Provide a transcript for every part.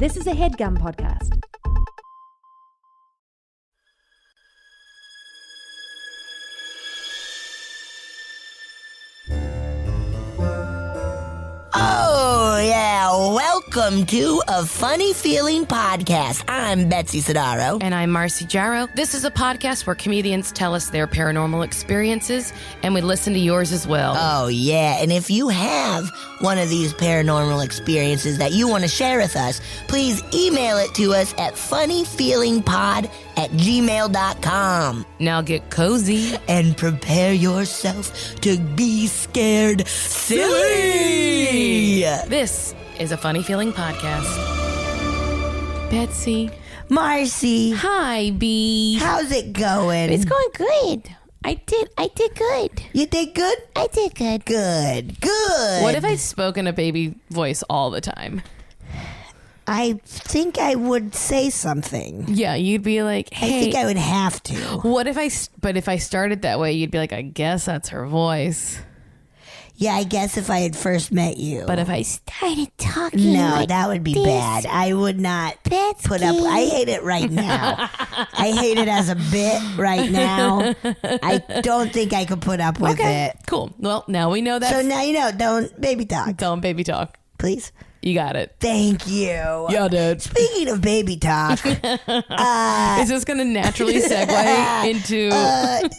This is a HeadGum podcast. Oh, yeah. Welcome to A Funny Feeling Podcast. I'm Betsy Sidaro. And I'm Marcy Jarrow. This is a podcast where comedians tell us their paranormal experiences, and we listen to yours as well. Oh, yeah. And if you have one of these paranormal experiences that you want to share with us, please email it to us at funnyfeelingpod@gmail.com. Now get cozy. And prepare yourself to be scared silly. This is a Funny Feeling podcast. Betsy. Marcy. Hi, B. How's it going? It's going good. I did good. You did good? I did good. Good. What if I spoke in a baby voice all the time? I think I would say something. Yeah, you'd be like, hey. I think I would have to. What if if I started that way, you'd be like, I guess that's her voice. Yeah, I guess if I had first met you. But if I started talking No, that would be bad. I would not put up. I hate it right now. I hate it as a bit right now. I don't think I could put up with it. Cool. Well, now we know that. So now you know, don't baby talk. Don't baby talk. Please. You got it. Thank you. Yeah, dude. Speaking of baby talk. Is this going to naturally segue into...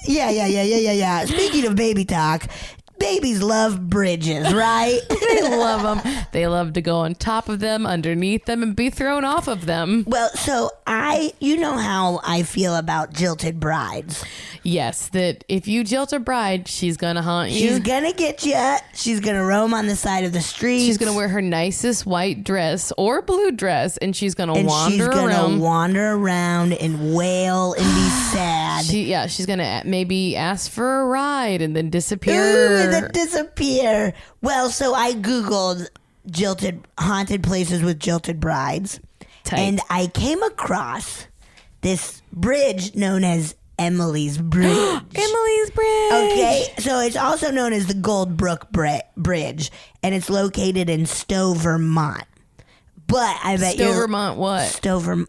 Yeah. Speaking of baby talk, babies love bridges, right? They love them. They love to go on top of them, underneath them, and be thrown off of them. Well, so you know how I feel about jilted brides. Yes, that if you jilt a bride, she's going to haunt you. She's going to get you. She's going to roam on the side of the street. She's going to wear her nicest white dress or blue dress, and she's going to wander around. She's going to wander around and wail and be sad. She's going to maybe ask for a ride and then disappear. Ooh, then disappear. Well, so I Googled haunted places with jilted brides. Tight. And I came across this bridge known as Emily's Bridge. Emily's Bridge. Okay, so it's also known as the Goldbrook Bridge, and it's located in Stowe, Vermont. But I bet Stowe, Vermont what? Stowe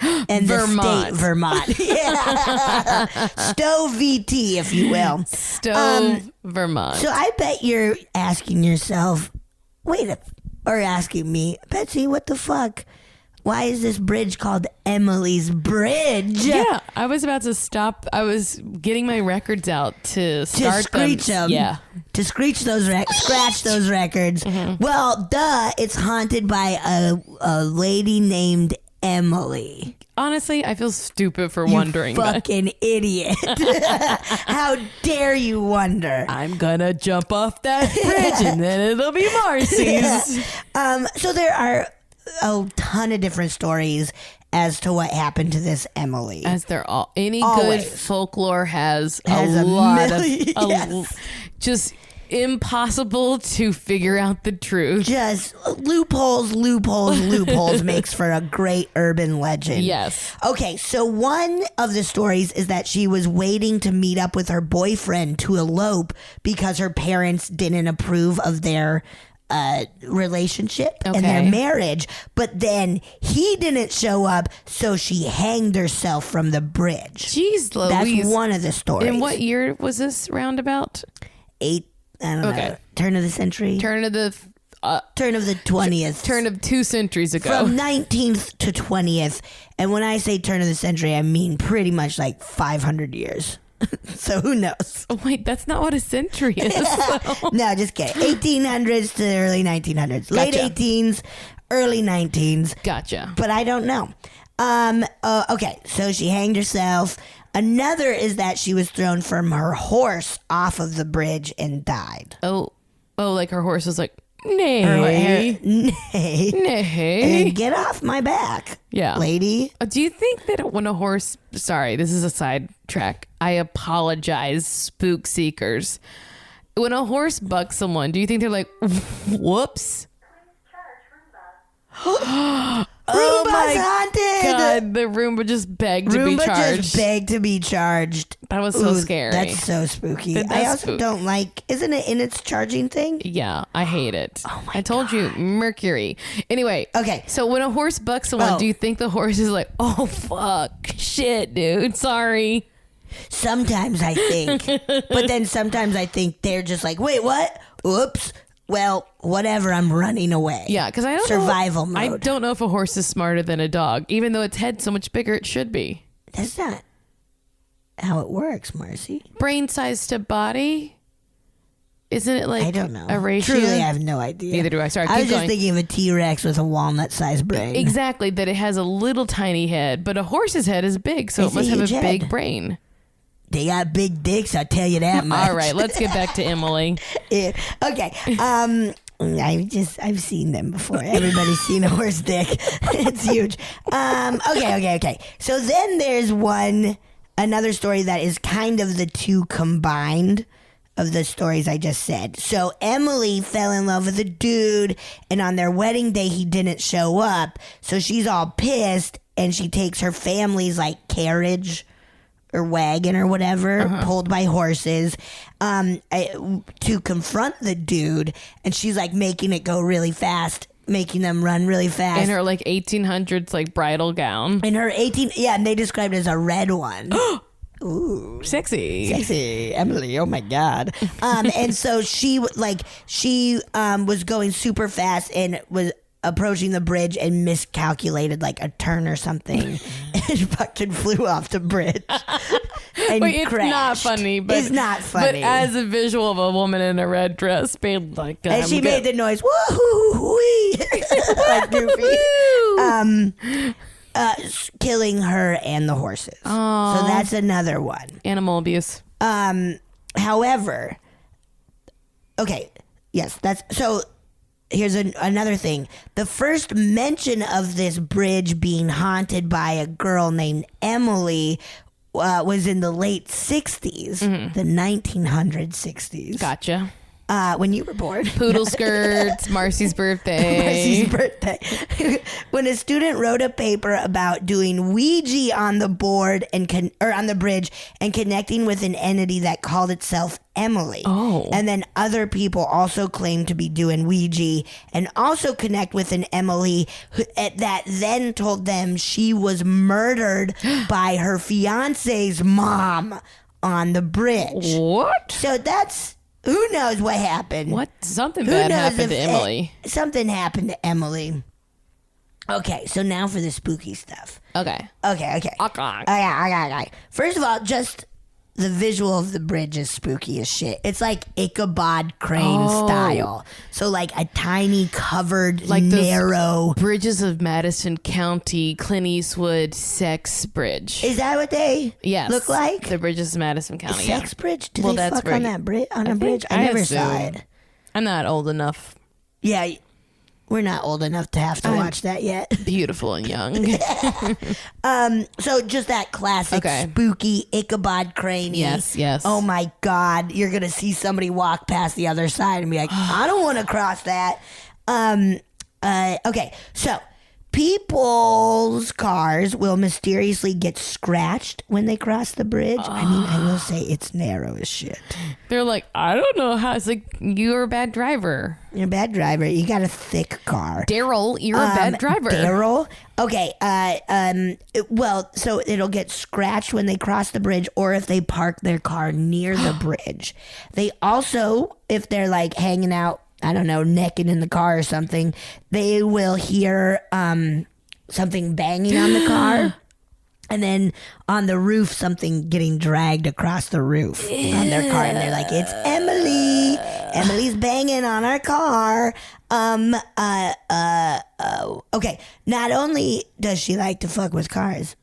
and Vermont. The state Vermont. Yeah. Stowe VT, if you will. Stowe, Vermont. So I bet you're asking yourself, or asking me, Betsy, what the fuck? Why is this bridge called Emily's Bridge? Yeah, I was about to stop. I was getting my records out to start screech them. Yeah. To scratch those records. Mm-hmm. Well, it's haunted by a lady named Emily. Honestly, I feel stupid for wondering. You fucking idiot. How dare you wonder? I'm gonna jump off that bridge and then it'll be Marcy's. So there are a ton of different stories as to what happened to this Emily. As they're all, any Always. good folklore has a lot million, of yes. just impossible to figure out the truth. Just loopholes makes for a great urban legend. Yes. Okay, so one of the stories is that she was waiting to meet up with her boyfriend to elope because her parents didn't approve of their relationship and their marriage, but then he didn't show up, so she hanged herself from the bridge. Jeez Louise. That's one of the stories. In what year was this roundabout? I don't know. Turn of the century? Turn of the 20th. Turn of 2 centuries ago. From 19th to 20th. And when I say turn of the century, I mean pretty much like 500 years. So who knows? Oh, wait, that's not what a century is. No, just kidding. 1800s to early 1900s. Gotcha. Late 18s, early 19s. Gotcha. But I don't know. Okay, so she hanged herself. Another is that she was thrown from her horse off of the bridge and died. Oh, like her horse was like, nay. Get off my back. Yeah. Lady. Do you think that when a horse, sorry, this is a sidetrack. I apologize, spook seekers. When a horse bucks someone, do you think they're like, whoops? Oh Roomba's my haunted. God, the Roomba just begged to be Roomba charged. just begged to be charged. That was so scary. That's so spooky. That I does also spook. don't like, isn't it in its charging thing? Yeah, I hate it. Oh my I told you, Mercury. Anyway. Okay. So when a horse bucks someone, do you think the horse is like, oh, fuck, shit, dude, sorry? Sometimes I think. But then sometimes I think they're just like, wait, what? Oops. Well, whatever, I'm running away. Yeah, because I don't Survival know. I mode. don't know if a horse is smarter than a dog, even though its head's so much bigger, it should be. That's not how it works, Marcy. Brain size to body? Isn't it like I don't know. a ratio? Truly, I have no idea. Neither do I. Sorry, I was keep just going. thinking of a T-Rex with a walnut-sized brain. Exactly, that it has a little tiny head, but a horse's head is big, so It's it must a have a huge big head. brain. They got big dicks, I'll tell you that much. All right, let's get back to Emily. Yeah. Okay. I've seen them before. Everybody's seen a horse dick. It's huge. Okay. So then there's another story that is kind of the two combined of the stories I just said. So Emily fell in love with a dude, and on their wedding day he didn't show up. So she's all pissed, and she takes her family's like carriage or wagon or whatever, pulled by horses, to confront the dude. And she's like making it go really fast, making them run really fast. In her like 1800s like bridal gown. In her and they described it as a red one. Ooh. Sexy. Emily, oh my God. And so she was going super fast and was approaching the bridge and miscalculated like a turn or something and fucking flew off the bridge and Wait, it's crashed. not funny, but it's not funny. But as a visual of a woman in a red dress being like, and she made the noise, woohoo, wee, like Goofy, killing her and the horses. Aww. So that's another one. Animal abuse. However, okay, yes, that's so. Here's another thing. The first mention of this bridge being haunted by a girl named Emily was in the late 60s, the 1960s. Gotcha. When you were born. Poodle skirts, Marcy's birthday. Marcy's birthday. When a student wrote a paper about doing Ouija on the board or on the bridge and connecting with an entity that called itself Emily. Oh. And then other people also claimed to be doing Ouija and also connect with an Emily that then told them she was murdered by her fiance's mom on the bridge. What? So that's... Who knows what happened? What? Something Who bad knows happened to if Emily. Something happened to Emily. Okay, so now for the spooky stuff. Okay. Okay. First of all, just the visual of the bridge is spooky as shit. It's like Ichabod Crane style. So like a tiny covered, Like those narrow... Bridges of Madison County, Clint Eastwood sex bridge. Is that what they Yes. look like? The Bridges of Madison County. Sex bridge? Do Well, they that's fuck where on you- that bridge? On a think- bridge? I never assume. saw it. I'm not old enough. Yeah, we're not old enough to have to watch that yet. Beautiful and young. So just that classic spooky Ichabod Crane. Yes. Oh my God, you're gonna see somebody walk past the other side and be like, I don't want to cross that. Okay, so people's cars will mysteriously get scratched when they cross the bridge. I mean, I will say it's narrow as shit. They're like, I don't know how. It's like, you're a bad driver. You're a bad driver. You got a thick car. Daryl, you're a bad driver. Daryl? Okay. Well, so it'll get scratched when they cross the bridge or if they park their car near the bridge. They also, if they're like hanging out, I don't know, naked in the car or something, they will hear something banging on the car. And then on the roof, something getting dragged across the roof on their car. And they're like, it's Emily. Emily's banging on our car. Okay. Not only does she like to fuck with cars,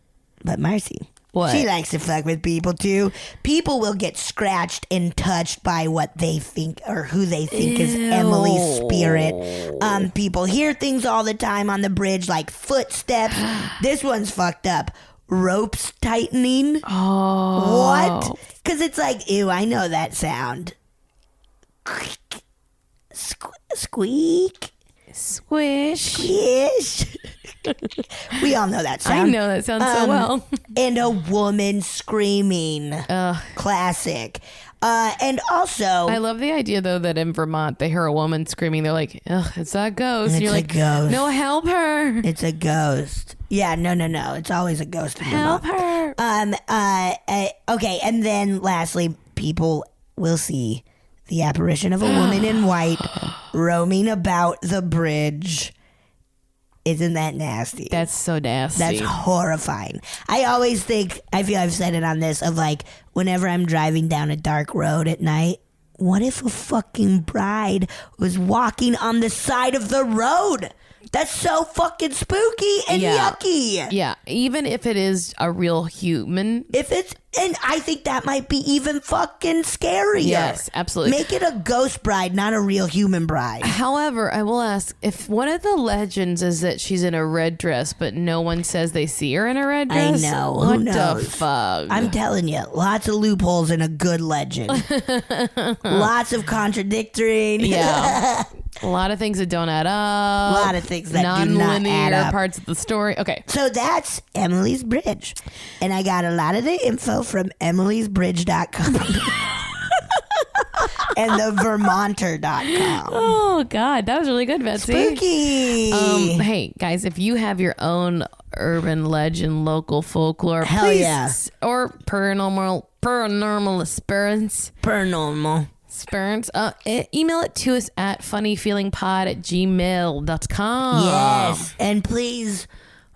but Marcy. What? She likes to fuck with people too. People will get scratched and touched by what they think or who they think is Emily's spirit. People hear things all the time on the bridge, like footsteps. This one's fucked up. Ropes tightening. Oh. What? Because it's like, ew, I know that sound. Squeak. Squish. Squish. We all know that sound. I know that sounds so well. And a woman screaming. Classic. And also, I love the idea though that in Vermont they hear a woman screaming. They're like, "Ugh, it's that ghost." And It's you're a like, ghost. "No, help her! it's a ghost. Yeah, no. It's always a ghost. In Help Vermont. her!" Okay, and then lastly, people will see the apparition of a woman in white roaming about the bridge. Isn't that nasty? That's so nasty. That's horrifying. I always think, I feel I've said it on this, of like, whenever I'm driving down a dark road at night, what if a fucking bride was walking on the side of the road? That's so fucking spooky and yucky. Yeah, even if it is a real human. And I think that might be even fucking scarier. Yes, absolutely. Make it a ghost bride, not a real human bride. However, I will ask, if one of the legends is that she's in a red dress, but no one says they see her in a red dress. I know. What Who knows? the fuck? I'm telling you, lots of loopholes in a good legend. Lots of contradictory. Yeah. A lot of things that don't add up. A lot of things that do not add non-linear up. parts of the story. Okay. So that's Emily's Bridge. And I got a lot of the info from emilysbridge.com and the Vermonter.com. Oh, God. That was really good, Betsy. Spooky. Hey, guys, if you have your own urban legend, local folklore, Hell please, yeah. or paranormal experience, email it to us at funnyfeelingpod@gmail.com. Yes. And please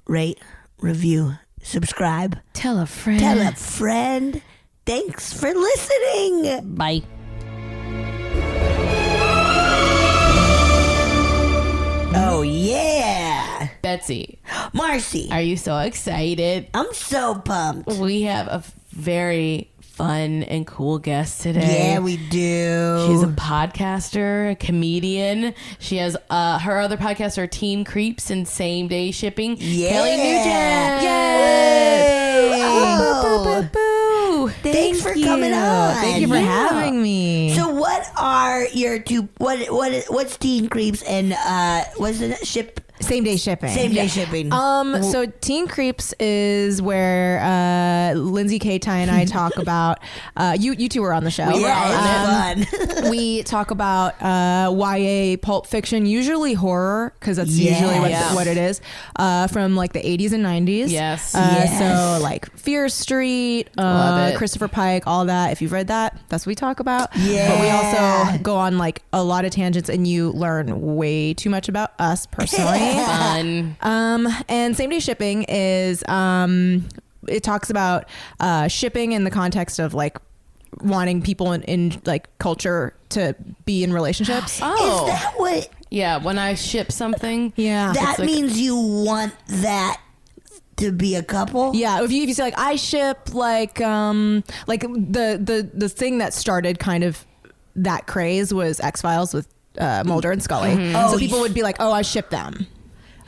rate, review, subscribe. Tell a friend. Tell a friend. Thanks for listening. Bye. Oh, yeah. Betsy, Marcy. are you so excited? I'm so pumped. We have a very fun and cool guest today. Yeah, we do. She's a podcaster, a comedian. She has her other podcasts are Teen Creeps and Same Day Shipping. Yeah. Kelly Nugent. Yay. Oh. Boo. Thanks for coming on. Thank you for having me. So what are your two, what's Teen Creeps and what's the ship? Same day shipping. Same day shipping. So Teen Creeps is where Lindsay K. Ty and I talk about. You two were on the show. Yeah, it's fun. We talk about YA pulp fiction, usually horror, because that's usually what it is, from like the 80s and 90s. Yes. So like Fear Street, Love it. Christopher Pike, all that. If you've read that, that's what we talk about. Yeah. But we also go on like a lot of tangents, and you learn way too much about us personally. Fun. And Same Day Shipping is it talks about shipping in the context of like wanting people in like culture to be in relationships. Oh. Is that what? Yeah, when I ship something. Yeah. That like- means you want that to be a couple? Yeah, if you say like I ship like the thing that started kind of that craze was X-Files with Mulder and Scully. Mm-hmm. So Oh, people would be like, "Oh, I ship them."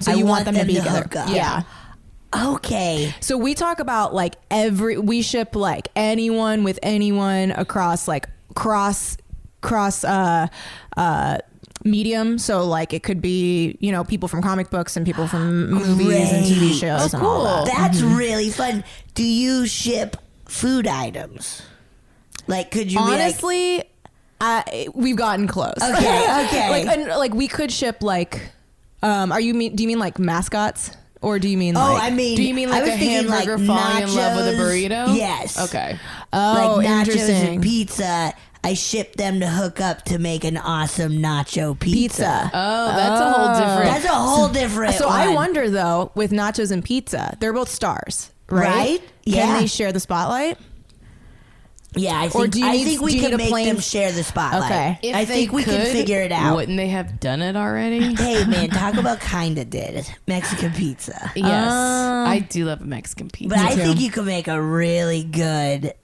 So I you want want them to them be to together. hook up. Yeah. Okay. So we talk about like we ship like anyone with anyone across like cross medium. So like it could be, you know, people from comic books and people from movies and TV Great. shows and all that. That's really fun. Do you ship food items? Like, could you Honestly, we've gotten close. Okay. like we could ship like do you mean like mascots? Or do you mean like... I mean... Do you mean like I was a thinking hamburger like falling in love with a nachos. burrito? Yes. Okay. Oh, like nachos interesting. and pizza. I ship them to hook up to make an awesome nacho pizza. Oh, that's a whole different. That's a whole different So one. I wonder though, with nachos and pizza, they're both stars, right? Right? Yeah. Can they share the spotlight? Yeah, I Or think, do you I need- think we do you can need a make plain- them share the spotlight. Okay. If I they think we can could, figure it out. Wouldn't they have done it already? Hey, man, talk about kinda did it. Mexican pizza. Yes. I do love a Mexican pizza. But I too. think you can make a really good...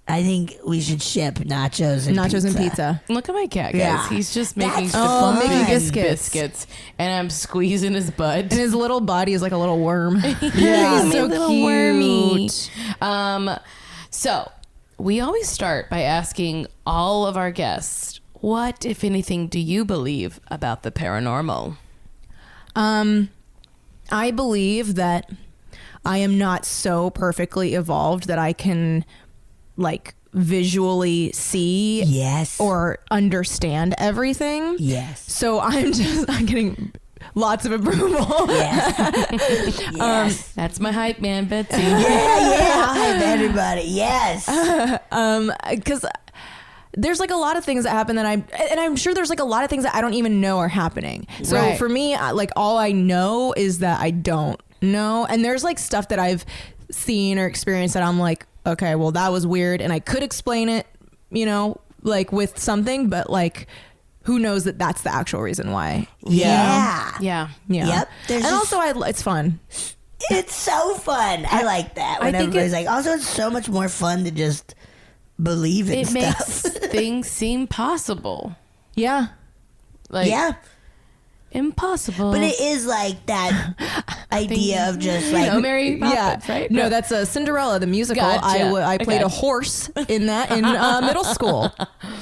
I think we should ship nachos and pizza. Look at my cat, guys. Yeah. He's just making That's the fun. making biggest biscuits. biscuits, and I'm squeezing his butt. And his little body is like a little worm. Yeah, He's so little cute. wormy. So we always start by asking all of our guests, what, if anything, do you believe about the paranormal? I believe that I am not so perfectly evolved that I can like visually see or understand everything. Yes. So I'm getting lots of approval. Yes. Yes. That's my hype man, Betsy. I'll hype everybody. Yes. Because there's like a lot of things that happen that I'm sure there's like a lot of things that I don't even know are happening. So for me, like all I know is that I don't know. And there's like stuff that I've seen or experienced that I'm like, okay, well that was weird. And I could explain it, you know, like with something, but like who knows that that's the actual reason why. Yeah. Yep. And also it's fun. It's so fun. I like that. When everybody's like, also it's so much more fun to just believe in stuff. It makes things seem possible. Yeah. Like impossible. But it is like that idea of just like Mary Poppins, right? No, that's Cinderella the musical. Gotcha. I played a horse in that in middle school.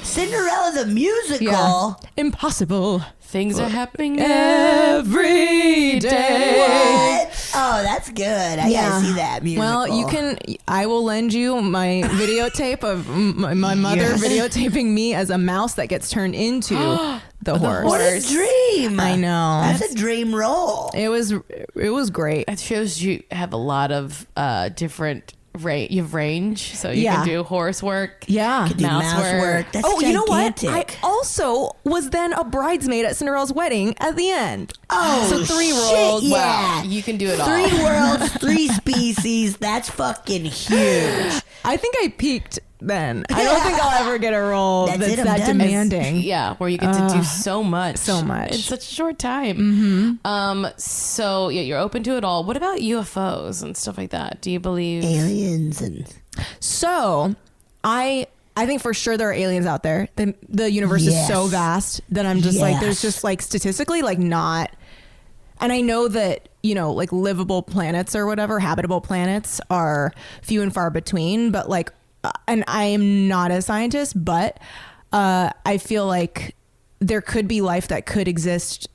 Cinderella the musical. Impossible. Things are happening every day. What? Oh, that's good. I gotta see that musical. Well, I will lend you my videotape of my mother videotaping me as a mouse that gets turned into the horse. What a dream. I know. That's a dream role. It was great. It shows you have a lot of different you have range, so you can do horse work. Yeah. Could do mouse work. That's gigantic. You know what? I also was then a bridesmaid at Cinderella's wedding at the end. Oh, so 3 shit, roles. yeah. Wow, you can do it all. 3 worlds, 3 species. That's fucking huge. I think I peaked then. I don't think I'll ever get a role That's that's it, I'm that done. demanding. Yeah, where you get to do so much. in such a short time. So yeah, you're open to it all. What about UFOs and stuff like that? Do you believe aliens and So I think for sure there are aliens out there. The universe is so vast that I'm just like, there's just like statistically like not. And I know that, you know, like livable planets or whatever, habitable planets are few and far between, but like, and I am not a scientist, but I feel like there could be life that could exist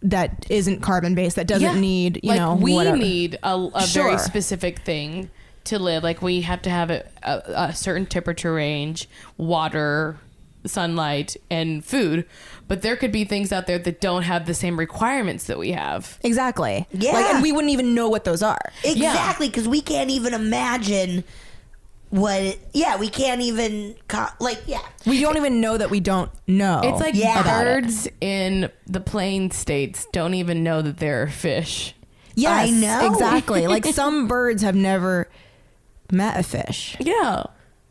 that isn't carbon based, that doesn't need, you know, we whatever. need a very specific thing to live. Like we have to have a certain temperature range, water, sunlight, and food. But there could be things out there that don't have the same requirements that we have. Exactly. Yeah. Like, and we wouldn't even know what those are. Exactly, because we can't even imagine we can't even we don't even know that we don't know. It's like birds in the plain states don't even know that there are fish. Yes, I know. Exactly. Like some birds have never met a fish. Yeah.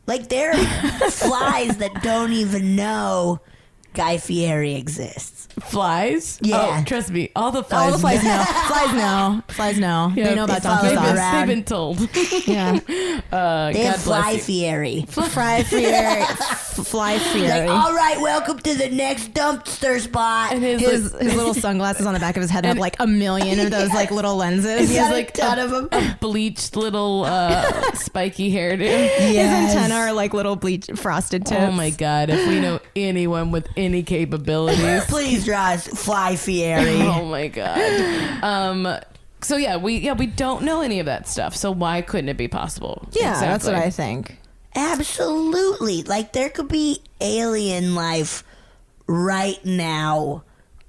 like there are flies that don't even know Guy Fieri exists. Flies? Yeah. Oh, trust me, all the flies. All the flies know. Flies know. Yeah, they know about they follow donkey them sauce. around. They've been told. Yeah. They have God Fly bless you. Fieri. Fly Fieri. Fly Fieri. Like, all right, welcome to the next dumpster spot. And his little sunglasses on the back of his head have like a million of those like little lenses. He has like ton of them. a bleached little spiky hairdo. His antenna are like little frosted tips. Oh my God, if we know anyone with any capabilities. Please draw us Fly Fieri. Oh my God. So yeah, we don't know any of that stuff. So why couldn't it be possible? Yeah, Exactly. that's what I think. Absolutely. Like there could be alien life right now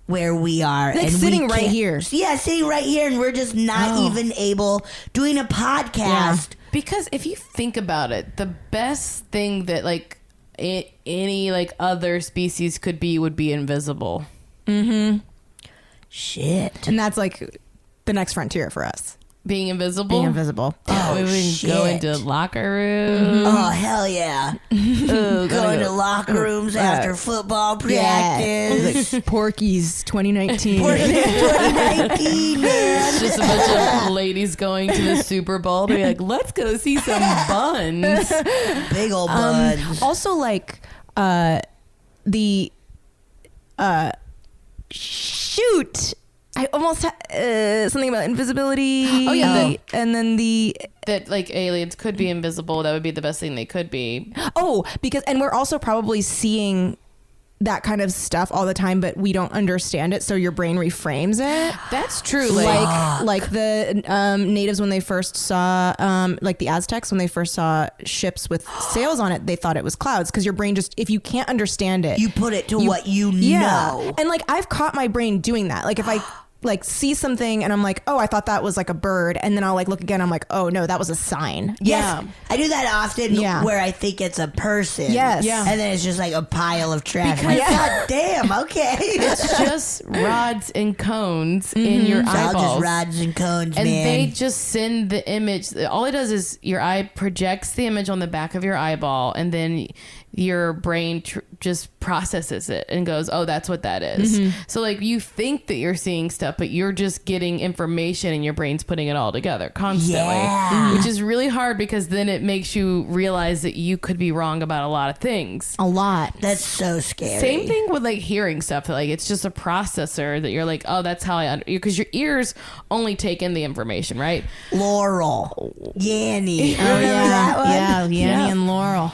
where we are. Like and sitting we right can't- here. Yeah, sitting right here and we're just not even able doing a podcast. Because if you think about it, the best thing that like any like other species could be would be invisible. Shit. And that's like the next frontier for us. Being invisible. Being invisible. Oh, we can shit. go into locker rooms. Oh, hell yeah. Going to locker rooms after football practice. Like Porky's 2019. 2019, man. It's just a bunch of ladies going to the Super Bowl to be like, let's go see some buns. Big old buns. Also, like shoot. I almost something about invisibility. Oh, yeah, and then That like aliens could be invisible. That would be the best thing they could be. because we're also probably seeing that kind of stuff all the time, but we don't understand it, so your brain reframes it. That's true. Like the natives when they first saw, like the Aztecs when they first saw ships with sails on it, they thought it was clouds, because your brain just, if you can't understand it, you put it to what you know. And like I've caught my brain doing that. Like if I like see something and I'm like, oh, I thought that was like a bird, and then I'll like look again, I'm like, oh no, that was a sign. Yes, I do that often. Where I think it's a person. Yes, and then it's just like a pile of trash. Like, God damn, okay. It's just rods and cones in your eyeballs. All just rods and cones, and man. they just send the image. All it does is your eye projects the image on the back of your eyeball, and then your brain just processes it and goes, oh, that's what that is. So like you think that you're seeing stuff, but you're just getting information and your brain's putting it all together constantly, which is really hard, because then it makes you realize that you could be wrong about a lot of things. A lot. That's so scary. Same thing with like hearing stuff. Like it's just a processor that you're like, oh, that's how because your ears only take in the information, right? Laurel, Yanny. Oh that one? yeah, Yanny and Laurel.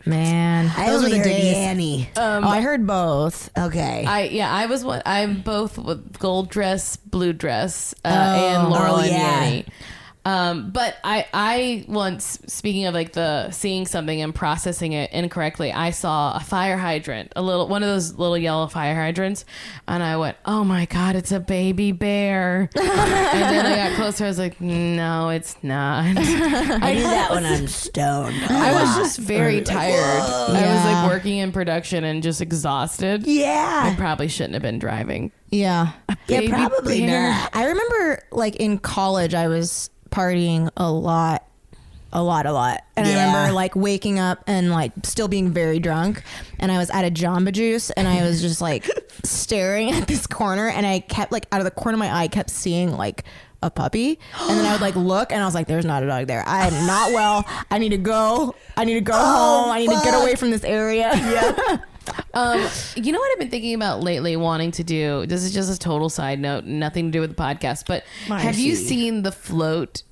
Man, I those were only the heard days. Yanny. I heard both. Okay. I'm both with Gold Dress, Blue Dress, and Laurel and Yanny. But I once, speaking of like the seeing something and processing it incorrectly, I saw a fire hydrant, one of those little yellow fire hydrants, and I went, oh my God, it's a baby bear. And then I got closer, I was like, no, it's not. I do that when I'm stoned. I was just very tired. I was like working in production and just exhausted. Yeah. I probably shouldn't have been driving. Yeah. Yeah, probably not. I remember like in college, I was partying a lot. And I remember like waking up and like still being very drunk, and I was at a Jamba Juice, and I was just like staring at this corner, and I kept like out of the corner of my eye kept seeing like a puppy, and then I would like look, and I was like, there's not a dog there. I am not well. I need to go home. I need to get away from this area. You know what I've been thinking about lately, wanting to do? This is just a total side note, nothing to do with the podcast, but have you seen the float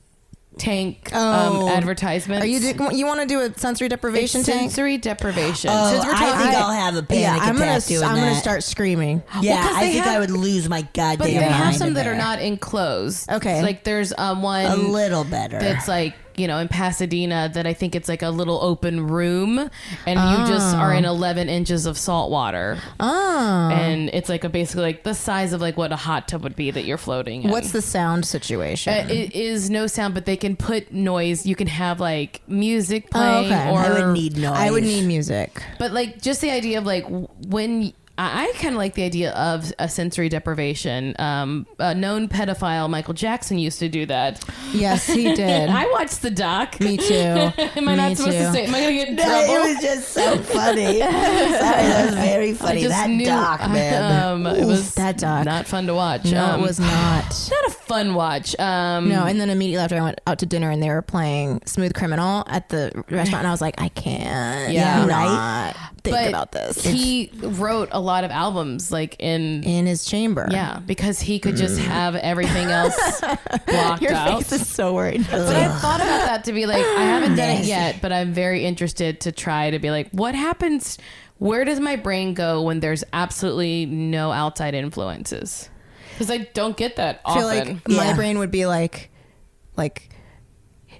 tank advertisements? Are you want to do a sensory deprivation tank? Sensory deprivation. Since we're talking, I think I'll have a panic attack doing that. I'm gonna start screaming. Yeah, I think I would lose my goddamn mind. But they have some that are not enclosed. Okay, so like there's one a little better that's like, you know, in Pasadena, that I think it's like a little open room, and you just are in 11 inches of salt water. And it's like basically like the size of like what a hot tub would be that you're floating in. What's the sound situation? It is no sound, but they can put noise. You can have like music playing. Or I would need noise. I would need music. But like just the idea of like when I kind of like the idea of a sensory deprivation. A known pedophile, Michael Jackson, used to do that. Yes, he did. I watched the doc. Me too. Am I not supposed to say? Am I going to get in trouble? It was just so funny. Sorry, that was very funny. That doc, man. It was that doc. not fun to watch. No, it was not. Not a fun watch. No, and then immediately after I went out to dinner and they were playing Smooth Criminal at the restaurant, and I was like, I can't. Yeah, right. Think about this. He wrote a lot of albums like in his chamber. Yeah, because he could just have everything else blocked Your out. face is so worried. But I thought about that to be like, I haven't done it yet, but I'm very interested to try to be like, what happens? Where does my brain go when there's absolutely no outside influences? Because I don't get that often. I feel like my brain would be like.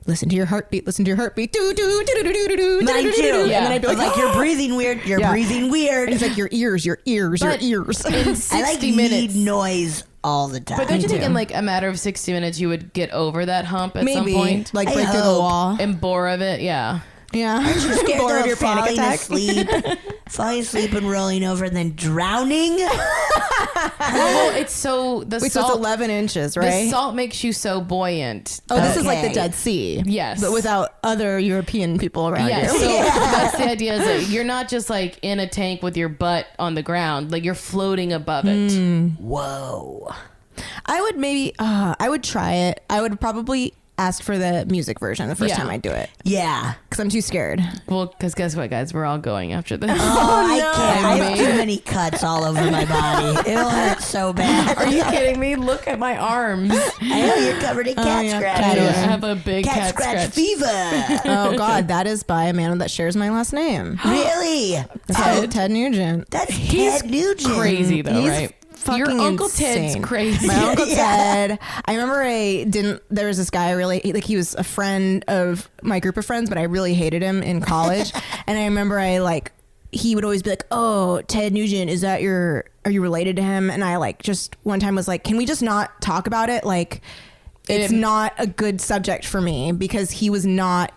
Listen to your heartbeat. Listen to your heartbeat. Do do do do do do do. Mine too. And then I'd be like, you're breathing weird. You're breathing weird. And he's like, your ears. But your ears. In 60 I like minutes. need noise all the time. But don't you think in like a matter of 60 minutes you would get over that hump at some Maybe point? like break through the wall And bore of it, yeah. Yeah. Aren't you scared Bored of of your panic falling attack? asleep? Falling asleep and rolling over and then drowning? Well, it's so the Wait, so salt. it's 11 inches, right? The salt makes you so buoyant. Oh, this is like Okay. the Dead Sea. Yes. But without other European people around Yeah, you. so that's the idea. Is that you're not just like in a tank with your butt on the ground, like you're floating above it. Whoa. I would maybe, I would try it. I would probably asked for the music version the first time I do it. Yeah. Because I'm too scared. Well, because guess what, guys? We're all going after this. Oh, I can't. I have too many cuts all over my body. It'll hurt so bad. Are you kidding me? Look at my arms. I know you're covered in cat scratches. I have a big cat scratch fever. Oh God, that is by a man that shares my last name. Really? Ted Nugent. That's Ted Nugent. Crazy though, He's right? Fucking Your Uncle insane. Ted's crazy. My Uncle Ted. I remember there was this guy he was a friend of my group of friends, but I really hated him in college. And I remember he would always be like, "Oh, Ted Nugent, are you related to him?" And I just one time was like, "Can we just not talk about it? Like, it's not a good subject for me," because he was not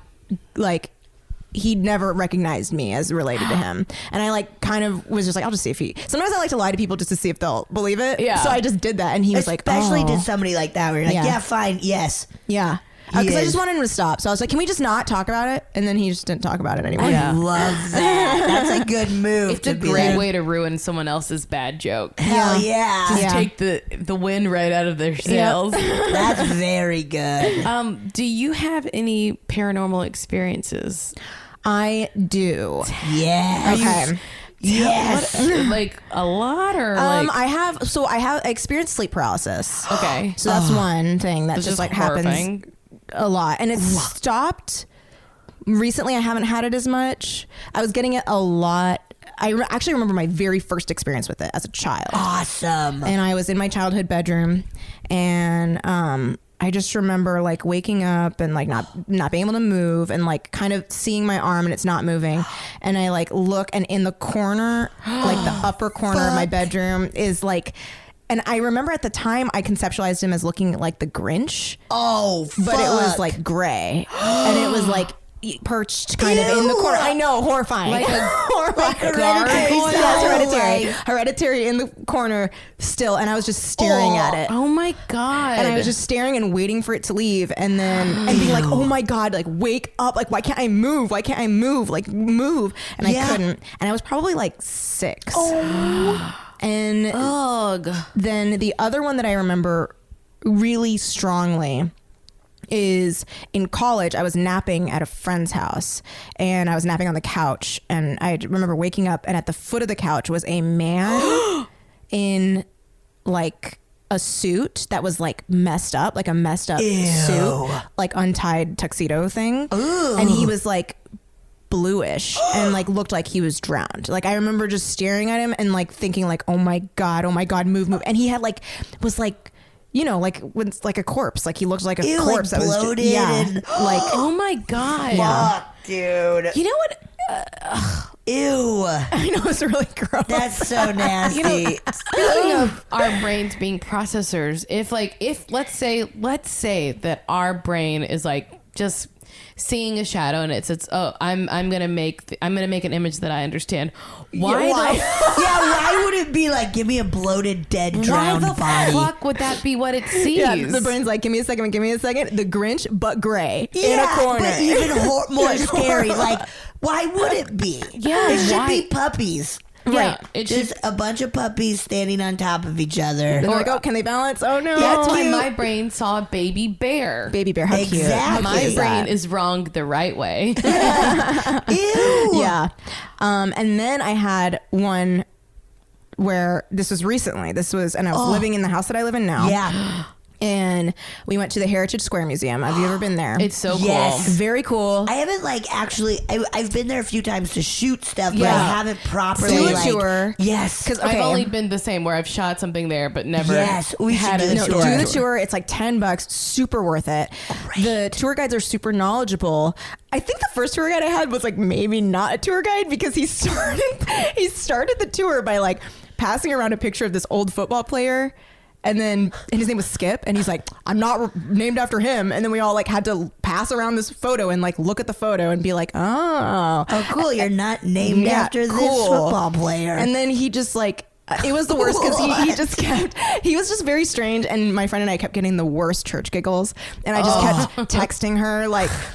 he never recognized me as related to him. And I kind of was just like, I'll just see if sometimes I like to lie to people just to see if they'll believe it. Yeah. So I just did that. And he was especially to somebody like that where you're like, yeah fine, yes. Yeah. Because I just wanted him to stop. So I was like, can we just not talk about it? And then he just didn't talk about it anymore. I love that. That's a good move. It's a great way to ruin someone else's bad joke. Hell yeah. Just take the wind right out of their sails. That's very good. Do you have any paranormal experiences? I do. Yeah. Okay. Yes. Like a lot or I have experienced sleep paralysis. Okay. So that's one thing that just horrifying. happens a lot. And it's stopped recently. I haven't had it as much. I was getting it a lot. I actually remember my very first experience with it as a child. Awesome. And I was in my childhood bedroom, and I just remember waking up and not being able to move, and kind of seeing my arm and it's not moving. And I look, and in the corner, the upper corner of my bedroom is and I remember at the time I conceptualized him as looking like the Grinch. Oh, but it was gray, and it was perched kind of in the corner. I know, horrifying. Hereditary in the corner still, and I was just staring at it. Oh my God. And I was just staring and waiting for it to leave, and then and being like, oh my God, wake up, why can't I move? Why can't I move? Move. And I couldn't. And I was probably 6. Oh. And then the other one that I remember really strongly is in college. I was napping at a friend's house, and I was napping on the couch, and I remember waking up, and at the foot of the couch was a man in a suit that was messed up, a messed up suit, untied tuxedo thing. Ooh. And he was bluish and looked like he was drowned. I remember just staring at him and thinking oh my God, move. And he had was when it's a corpse. He looked like a corpse that was bloated. Oh my God. Fuck, dude. You know what? Ew. I know, it's really gross. That's so nasty. Speaking of our brains being processors, if let's say that our brain is just seeing a shadow and it says, "Oh, I'm gonna make an image that I understand." Why? Why would it be give me a bloated, dead, drowned body? Why the fuck would that be what it sees? Yeah, the brain's give me a second. The Grinch, but gray in a corner. But even more scary. Why would it be? Yeah, it should be puppies. Yeah, it's just a bunch of puppies standing on top of each other. They're oh, can they balance? Oh no! That's why my brain saw a baby bear. Baby bear, how cute! My brain is wrong the right way. Ew. Yeah, and then I had one where this was recently. And I was living in the house that I live in now. Yeah. And we went to the Heritage Square Museum. Have you ever been there? It's so cool. Yes. Very cool. I haven't actually. I've been there a few times to shoot stuff, but I haven't properly do a tour. Yes, because I've only been the same where I've shot something there, but never. Yes, we should do the tour. Do the tour. It's $10, super worth it. Right. The tour guides are super knowledgeable. I think the first tour guide I had was maybe not a tour guide, because he started the tour by passing around a picture of this old football player. And his name was Skip, and he's I'm not named after him. And then we all had to pass around this photo and look at the photo and be oh, cool, you're not named after this football player. And then he just it was the worst, because he was just very strange. And my friend and I kept getting the worst church giggles, and I just kept texting her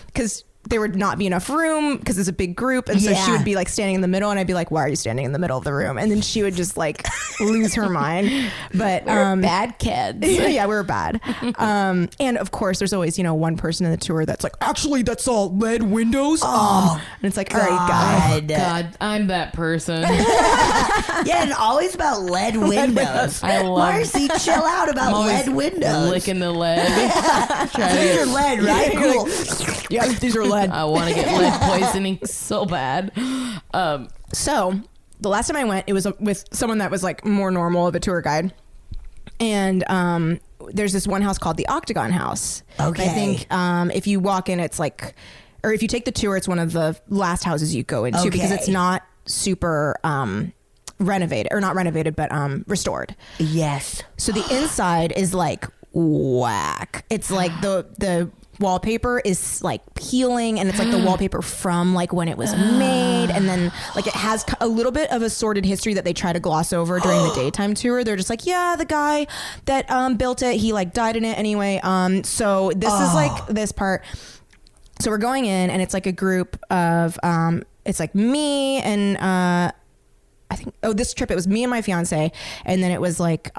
because there would not be enough room because it's a big group, and so she would be like standing in the middle, and I'd be like, why are you standing in the middle of the room? And then she would just like lose her mind. But we're bad kids. Yeah, we were bad. And of course there's always, you know, one person in the tour that's like, actually that's all lead windows. And it's like, all right, God, I'm that person. Yeah, and always about lead windows. I love Marcy, chill out about lead windows. Licking the lead. These are lead, right? Cool. Yeah, these are lead. I want to get lead poisoning so bad. So the last time I went, it was with someone that was like more normal of a tour guide. And there's this one house called the Octagon House. Okay. I think if you walk in, it's like, or if you take the tour, it's one of the last houses you go into because it's not super renovated, or not renovated, but restored. Yes. So the inside is like whack. It's like the wallpaper is like peeling, and it's like the wallpaper from like when it was made, and then like it has a little bit of a sordid history that they try to gloss over during the daytime tour. They're just like, yeah, the guy that built it, he like died in it anyway. So this is like this part. So we're going in, and it's like a group of it's like me and I think this trip it was me and my fiance, and then it was like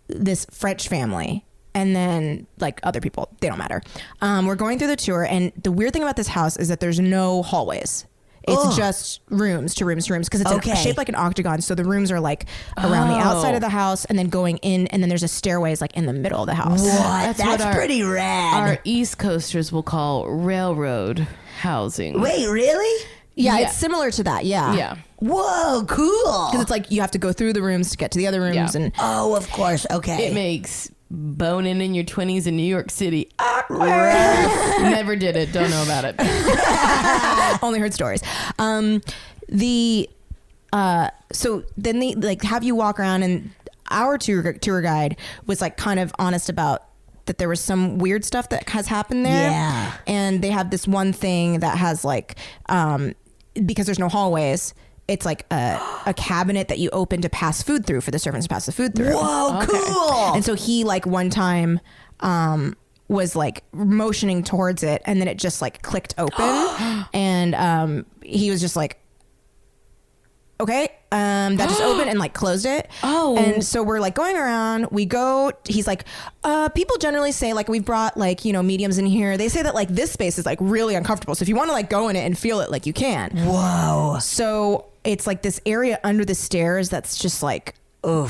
this French family. And then like other people, they don't matter. We're going through the tour, and the weird thing about this house is that there's no hallways. It's just rooms to rooms to rooms, because it's shaped like an octagon. So the rooms are like around the outside of the house, and then going in, and then there's a stairways like in the middle of the house. What? That's pretty rad. Our East Coasters will call railroad housing. Wait, really? Yeah, it's similar to that. Yeah. Yeah. Whoa, cool. Because it's like you have to go through the rooms to get to the other rooms, and of course. Okay. It makes boning in your 20s in New York City awkward. Never did it. Don't know about it. only heard stories. So then they like have you walk around, and our tour guide was like kind of honest about that there was some weird stuff that has happened there. Yeah. And they have this one thing that has like because there's no hallways, it's like a cabinet that you open to pass food through, for the servants to pass the food through. Whoa, cool. And so he like one time was like motioning towards it, and then it just like clicked open, and he was just like, okay, that just opened and like closed it. And so we're like going around, he's like, people generally say, like, we've brought like, you know, mediums in here. They say that like this space is like really uncomfortable. So if you want to like go in it and feel it, like you can. Whoa. So it's like this area under the stairs that's just like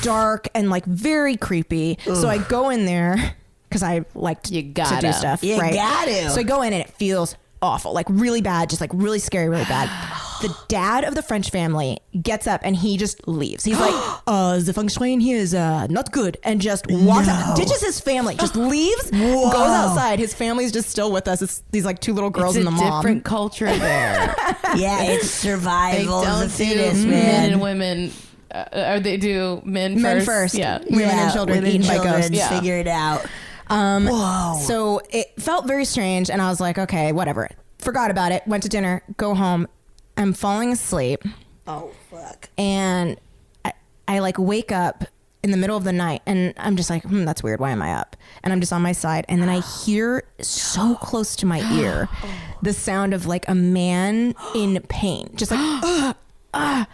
dark and like very creepy. So I go in there because I like to do stuff. You gotta. So I go in, and it feels awful, like really bad, just like really scary, really bad. The dad of the French family gets up, and he just leaves. He's like, the feng shui in here is not good, and just walks out, ditches his family, just leaves, goes outside. His family's just still with us. It's these like two little girls and the mom. Different culture there. Yeah, it's survival of the fittest, men and women. Or they do men first. Yeah, women and children eaten by ghosts. Yeah. Figure it out. Whoa. So it felt very strange, and I was like, okay, whatever. Forgot about it. Went to dinner. Go home. I'm falling asleep. Oh, fuck. And I like wake up in the middle of the night, and I'm just like, that's weird. Why am I up? And I'm just on my side, and then I hear so close to my ear the sound of like a man in pain, just like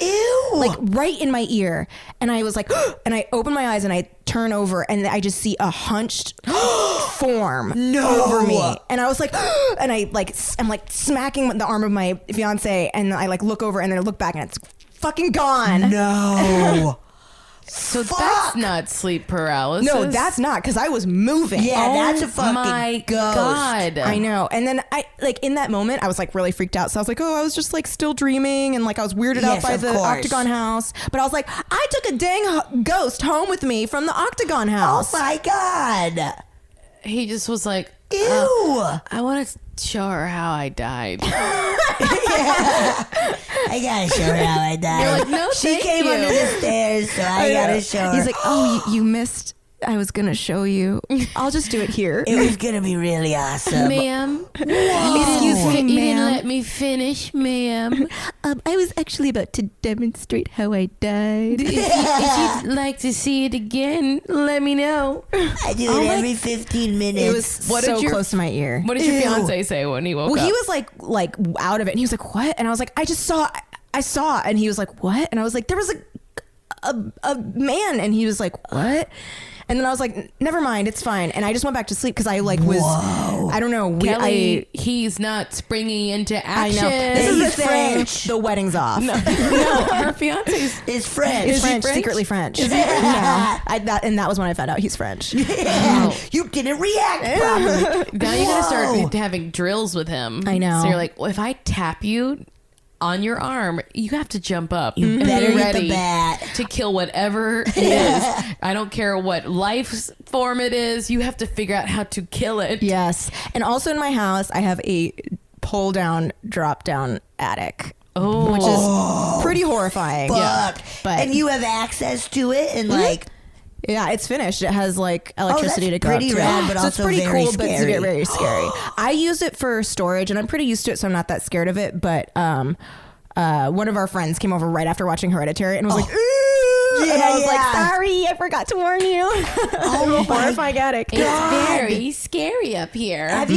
ew, like right in my ear. And I was like, and I open my eyes, and I turn over, and I just see a hunched form over me. And I was like, and I'm like smacking the arm of my fiance, and I like look over, and then I look back, and it's fucking gone. No. So that's not sleep paralysis. No, that's not, because I was moving. Yeah, that's a fucking my ghost. God. I know. And then I like in that moment, I was like really freaked out. So I was like, I was just like still dreaming, and like I was weirded out by the Octagon House. But I was like, I took a dang ghost home with me from the Octagon House. Oh my God. He just was like, ew. I want to show her how I died. I gotta show her how I died. You're like, no, she thank came you. under the stairs, so I gotta show her. He's like, you missed I was gonna show you. I'll just do it here. It was gonna be really awesome. Ma'am. Excuse me, You didn't ma'am. let me finish, ma'am. I was actually about to demonstrate how I died. If you'd like to see it again, let me know. I do it every 15 minutes. It was What so did your- close to my ear. What did your Ew. fiance say when he woke Well, up? he was like out of it, and he was like, "What?" And I was like, I saw," and he was like, "What?" And I was like, "There was a man," and he was like, "What?" And then I was like, "Never mind, it's fine." And I just went back to sleep because I like was, I don't know, Kelly, he's not springing into I action. know. This is the He's thing. French. The wedding's off. No, her fiance's. It's French. He's Is he French, French? secretly French. No, and that was when I found out he's French. You didn't react properly. Now you gotta Whoa. start having drills with him. I know. So you're like, well, if I tap you on your arm, you have to jump up. You and better be hit the ready bat. to kill whatever it is. I don't care what life form it is. You have to figure out how to kill it. Yes. And also in my house, I have a pull down, drop down attic. Oh. Which is pretty horrifying. Fuck. But And you have access to it and like yeah, it's finished. It has like electricity that's to go pretty up to rad, it. but so it's also pretty very cool, but it's scary. very scary. I use it for storage, and I'm pretty used to it, so I'm not that scared of it. But one of our friends came over right after watching Hereditary and was like, "Ooh!" and I was like, "Sorry, I forgot to warn you." Oh my horrifying attic. It's very scary up here. have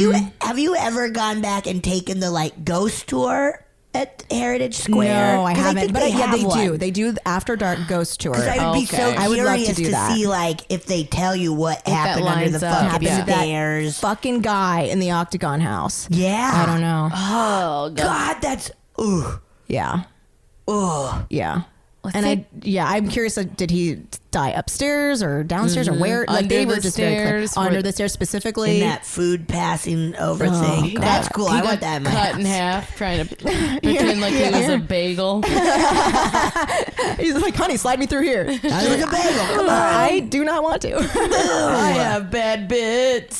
you ever gone back and taken the like ghost tour at Heritage Square? No, I 'Cause haven't. think But yeah, have they one. do. They do the After Dark Ghost Tour. Because I would be so Okay. I would love to curious do to that. see like if they tell you what happened under lines the up, fucking yeah. stairs. Fucking guy in the Octagon House. Yeah. I don't know. Oh, God. God, that's ugh. Yeah. Ugh. Yeah. Let's And say- I'm curious, did he die upstairs or downstairs or where? Like Under they were the just very clear. stairs, Under where- the stairs specifically. And that food passing over thing. God. That's cool. He I got want that in my cut house. in half, trying to pretend like it was a bagel. He's like, "Honey, slide me through here." I like a bagel. Come on. I do not want to. I have bad bits.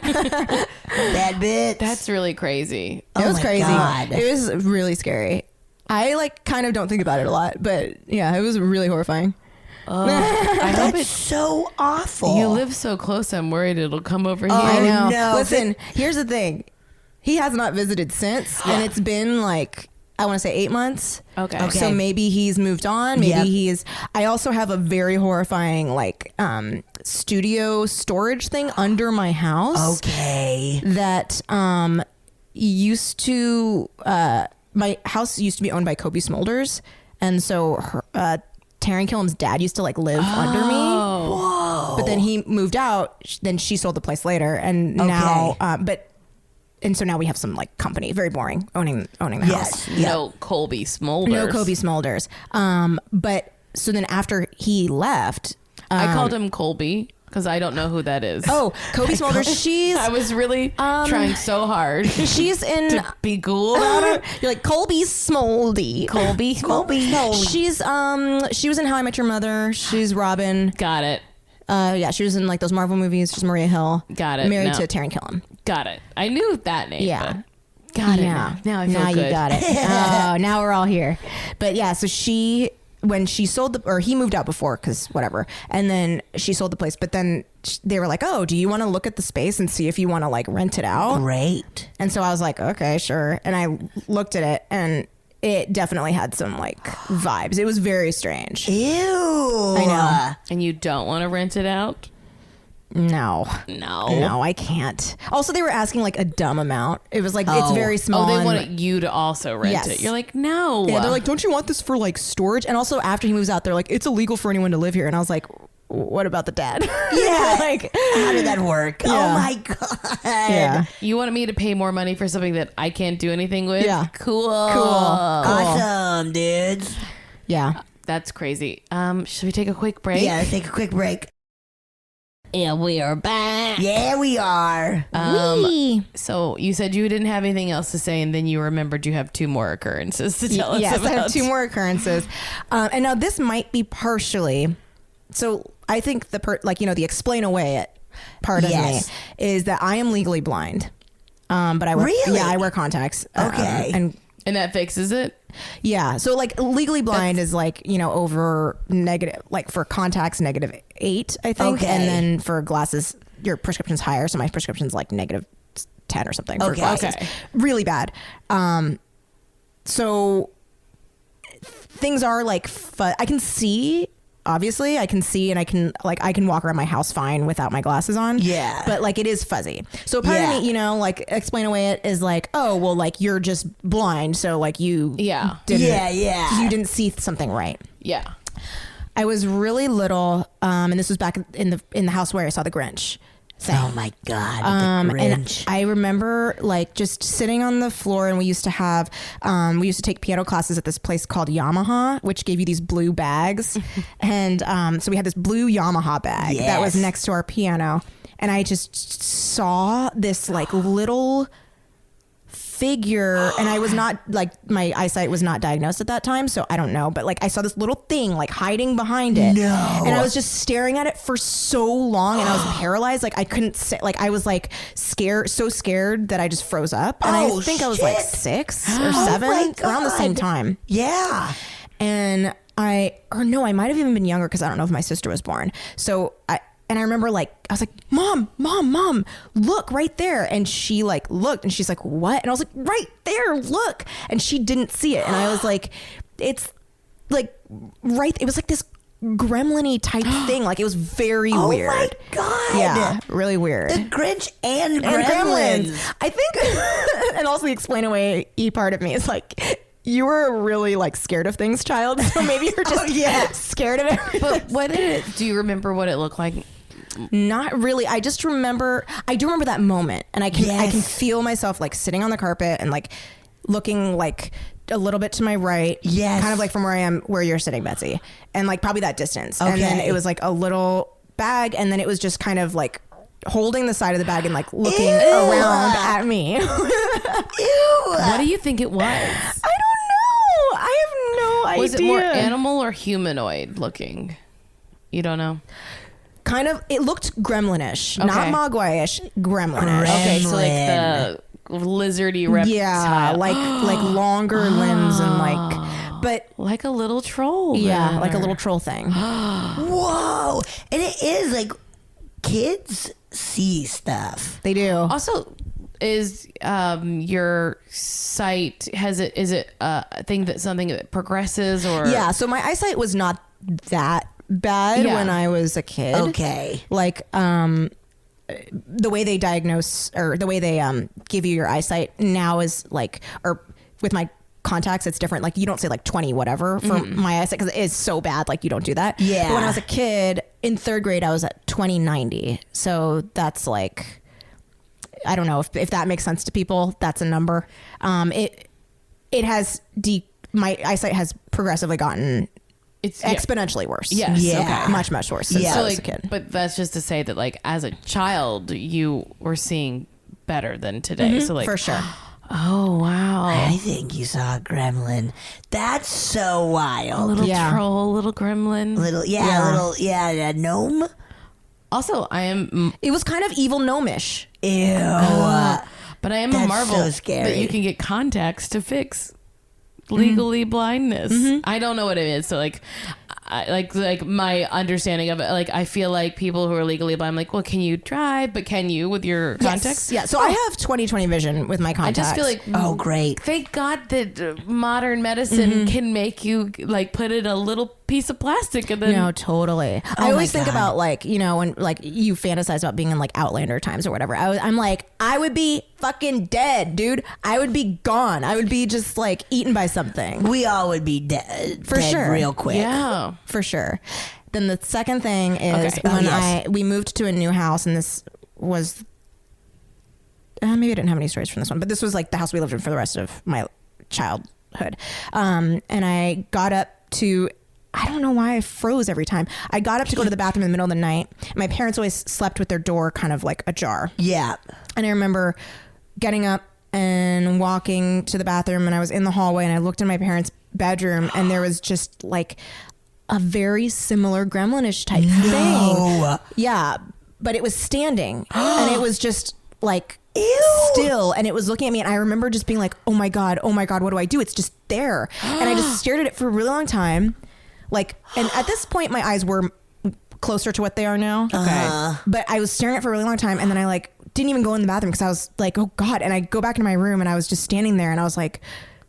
Bad bits. That's really crazy. It was my crazy. God. It was really scary. I like kind of don't think about it a lot, but yeah, it was really horrifying. I hope That's it's. so awful. You live so close. I'm worried it'll come over here. I know. no. Listen, here's the thing. He has not visited since, and it's been like, I want to say 8 months. Okay. So maybe he's moved on. Maybe Yep. he is. I also have a very horrifying like studio storage thing under my house Okay. that used to my house used to be owned by Kobe Smulders, and so Taryn Killam's dad used to like live under me. Oh. But then he moved out. Then she sold the place later, and now, and so now we have some like company, very boring, owning the house. Yes. Yeah. No Colby Smulders. No Kobe Smulders. But so then after he left, I called him Colby because I don't know who that is. oh, Kobe Smulders. She's I was really trying so hard she's in. to be cool about her. You're like Colby Smoldy. Colby. She's she was in How I Met Your Mother. She's Robin. Got it. Yeah, she was in like those Marvel movies. She's Maria Hill. Got it. Married No. to Taryn Killam. Got it. I knew that name. Yeah. but- Got it. Yeah. Now I feel good. you got it. Oh, now we're all here. But yeah, so when she sold or he moved out before because whatever, and then she sold the place. But then they were like, "Oh, do you want to look at the space and see if you want to like rent it out?" Great. And so I was like, "Okay, sure." And I looked at it, and it definitely had some like vibes. It was very strange. Ew. I know. And you don't want to rent it out? No. No, I can't. Also, they were asking like a dumb amount. It was like it's very small. Oh, they and- wanted you to also rent Yes. it. You're like, no. Yeah, they're like, "Don't you want this for like storage?" And also, after he moves out, they're like, "It's illegal for anyone to live here." And I was like, "What about the dad?" Yeah. like, How did that work? Oh Yeah. my god. yeah, You wanted me to pay more money for something that I can't do anything with? Yeah. Cool. Awesome, dudes. yeah. That's crazy. Should we take a quick break? Yeah, let's take a quick break. Yeah, we are back. Yeah, we are. Whee! So you said you didn't have anything else to say, and then you remembered you have 2 more occurrences to tell us Yes, about. I have 2 more occurrences, and now this might be partially. So I think the explain away it part Yes. of me is that I am legally blind, but I wear Really? I wear contacts. Okay. and And that fixes it? Yeah. So like legally blind is like, over negative, like for contacts, -8, I think. Okay. And then for glasses, your prescription's higher. So my prescription's like -10 or something for glasses. Okay. Really bad. So things are like, I can see, obviously I can see, and I can walk around my house fine without my glasses on. Yeah. But like it is fuzzy. So part of me, like explain away it is like, oh, well, like you're just blind. So like you Yeah. you didn't see something right. Yeah. I was really little. And this was back in the house where I saw the Grinch. Thing. Oh my God, the Grinch. And I remember like just sitting on the floor, and we used to take piano classes at this place called Yamaha, which gave you these blue bags. And so we had this blue Yamaha bag that was next to our piano, and I just saw this like little figure, and I was not like, my eyesight was not diagnosed at that time, so I don't know, but like I saw this little thing like hiding behind it. No. And I was just staring at it for so long, and I was paralyzed. Like I couldn't say, like I was like so scared that I just froze up. And I think I was like 6 or 7 around the same time. Yeah. And I might have even been younger, because I don't know if my sister was born. So I remember like, I was like, mom, look right there. And she like looked, and she's like, what? And I was like, right there, look. And she didn't see it. And I was like, it's like, right. It was like this gremlin-y type thing. Like it was very weird. Oh my God. Yeah, really weird. The Grinch and gremlins. I think, and also the explain away part of me is like, you were a really like scared of things child. So maybe you're just scared of everything. But do you remember what it looked like? Not really. I do remember that moment, and I can feel myself like sitting on the carpet and like looking like a little bit to my right. Yes. Kind of like from where I am, where you're sitting, Betsy, and like probably that distance. Okay. And then it was like a little bag, and then it was just kind of like holding the side of the bag and like looking around at me. Ew. What do you think it was? I don't know. I have no idea. Was it more animal or humanoid looking? You don't know? Kind of, it looked gremlin-ish, not mogwai-ish, gremlin-ish. Okay, so like the lizardy reptile. Yeah, like longer limbs and like, but like a little troll. Yeah, like a little troll thing. Whoa. And it is like, kids see stuff. They do. Also, is your sight, is it a thing something that progresses, or? Yeah, so my eyesight was not that bad when I was a kid. Okay. Like the way they diagnose, or the way they give you your eyesight now is like, or with my contacts it's different. Like you don't say like 20 whatever for my eyesight, because it is so bad, like you don't do that. Yeah. But when I was a kid in 3rd grade I was at 20/90, so that's like, I don't know if that makes sense to people. That's a number. It has my eyesight has progressively gotten exponentially worse. Yes. Yeah. Okay. Much worse since I was a kid. But that's just to say that like as a child you were seeing better than today. So like, for sure. Oh wow. I think you saw a gremlin. That's so wild. A little troll, little gremlin. A gnome. Also, It was kind of evil gnomish. Ew. But I am That's a marvel so scary. that you can get contacts to fix legally blindness. I don't know what it is. So like, like my understanding of it, like I feel like people who are legally blind, I'm like, well, can you drive? But can you with your contacts? Yeah. So I have 20/20 vision with my contacts. I just feel like, oh great. Thank God that modern medicine can make you like put in a little piece of plastic and then. No, totally. I always think about like, when like you fantasize about being in like Outlander times or whatever. I'm like, I would be fucking dead, dude. I would be gone. I would be just like eaten by something. We all would be dead For sure. real quick. Yeah. For sure. Then the second thing is when we moved to a new house, and this was maybe I didn't have any stories from this one, but this was like the house we lived in for the rest of my childhood. And I got up to, I don't know why I froze every time. I got up to go to the bathroom in the middle of the night. My parents always slept with their door kind of like ajar. Yeah. And I remember getting up and walking to the bathroom, and I was in the hallway, and I looked in my parents' bedroom, and there was just like a very similar gremlinish type thing. Yeah, but it was standing, and it was just like Ew. still, and it was looking at me, and I remember just being like, oh my god, what do I do? It's just there. And I just stared at it for a really long time, like, and at this point my eyes were closer to what they are now. Okay. But I was staring at it for a really long time, and then I like didn't even go in the bathroom because I was like, oh god. And I go back into my room, and I was just standing there, and I was like,